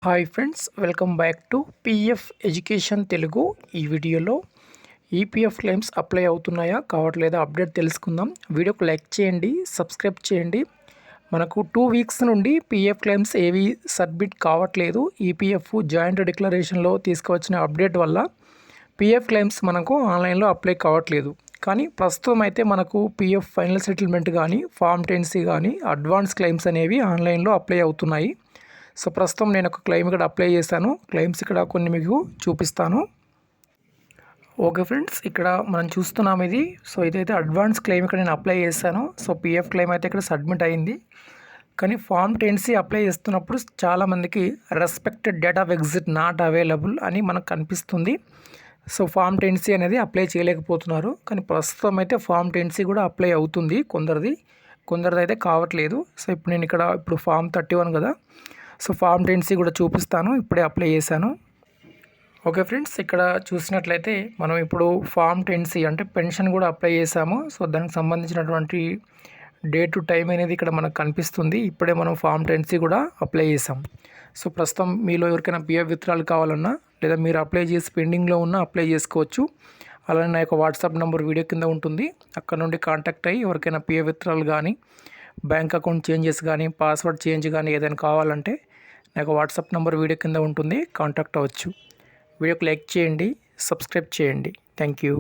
Hi friends, welcome back to PF education Telugu. ఈ వీడియోలో EPF claims apply అవుతున్నాయా కావట్లేదా అప్డేట్ తెలుసుకుందాం. వీడియోకి లైక్ చేయండి, సబ్స్క్రైబ్ చేయండి. మనకు 2 వీక్స్ నుండి పిఎఫ్ క్లెయిమ్స్ ఏవి సబ్మిట్ కావట్లేదు. ఈపీఎఫ్ జాయింట్ డిక్లరేషన్లో తీసుకువచ్చిన అప్డేట్ వల్ల పిఎఫ్ క్లెయిమ్స్ మనకు ఆన్లైన్లో అప్లై కావట్లేదు. కానీ ప్రస్తుతం అయితే మనకు పిఎఫ్ ఫైనల్ సెటిల్మెంట్ కానీ, ఫామ్ 10C కానీ, అడ్వాన్స్ క్లెయిమ్స్ అనేవి ఆన్లైన్లో అప్లై అవుతున్నాయి. సో ప్రస్తుతం నేను ఒక క్లెయిమ్ ఇక్కడ అప్లై చేశాను. క్లెయిమ్స్ ఇక్కడ కొన్ని మీకు చూపిస్తాను. ఓకే ఫ్రెండ్స్, ఇక్కడ మనం చూస్తున్నాం ఇది. సో ఇదైతే అడ్వాన్స్ క్లెయిమ్ ఇక్కడ నేను అప్లై చేశాను. సో పిఎఫ్ క్లెయిమ్ అయితే ఇక్కడ సబ్మిట్ అయింది. కానీ ఫామ్ 10C అప్లై చేస్తున్నప్పుడు చాలామందికి respected date of exit not available అని మనకు కనిపిస్తుంది. సో ఫామ్ 10C అనేది అప్లై చేయలేకపోతున్నారు. కానీ ప్రస్తుతం అయితే ఫామ్ 10C కూడా అప్లై అవుతుంది. కొందరిది అయితే కావట్లేదు. సో ఇప్పుడు నేను ఇక్కడ ఫామ్ 31 కదా. సో ఫామ్ 10C కూడా చూపిస్తాను. ఇప్పుడే అప్లై చేశాను. ఓకే ఫ్రెండ్స్, ఇక్కడ చూసినట్లయితే మనం ఇప్పుడు ఫామ్ 10C అంటే పెన్షన్ కూడా అప్లై చేశాము. సో దానికి సంబంధించినటువంటి డేట్ టు టైం అనేది ఇక్కడ మనకు కనిపిస్తుంది. ఇప్పుడే మనం ఫామ్ 10C కూడా అప్లై చేసాం. సో ప్రస్తుతం మీలో ఎవరికైనా పిఎఫ్ విత్డ్రాల్ కావాలన్నా లేదా మీరు అప్లై చేసి పెండింగ్లో ఉన్న అప్లై చేసుకోవచ్చు. అలానే నా యొక్క వాట్సాప్ నెంబర్ వీడియో కింద ఉంటుంది. అక్కడ నుండి కాంటాక్ట్ అయ్యి ఎవరికైనా పిఎఫ్ విత్డ్రాల్ కానీ, బ్యాంక్ అకౌంట్ చేంజెస్ కానీ, పాస్వర్డ్ చేంజ్ కానీ ఏదైనా కావాలంటే నాకు వాట్సాప్ నెంబర్ వీడియో కింద ఉంటుంది, కాంటాక్ట్ అవ్వచ్చు. వీడియోకి లైక్ చేయండి, సబ్స్క్రైబ్ చేయండి. Thank you.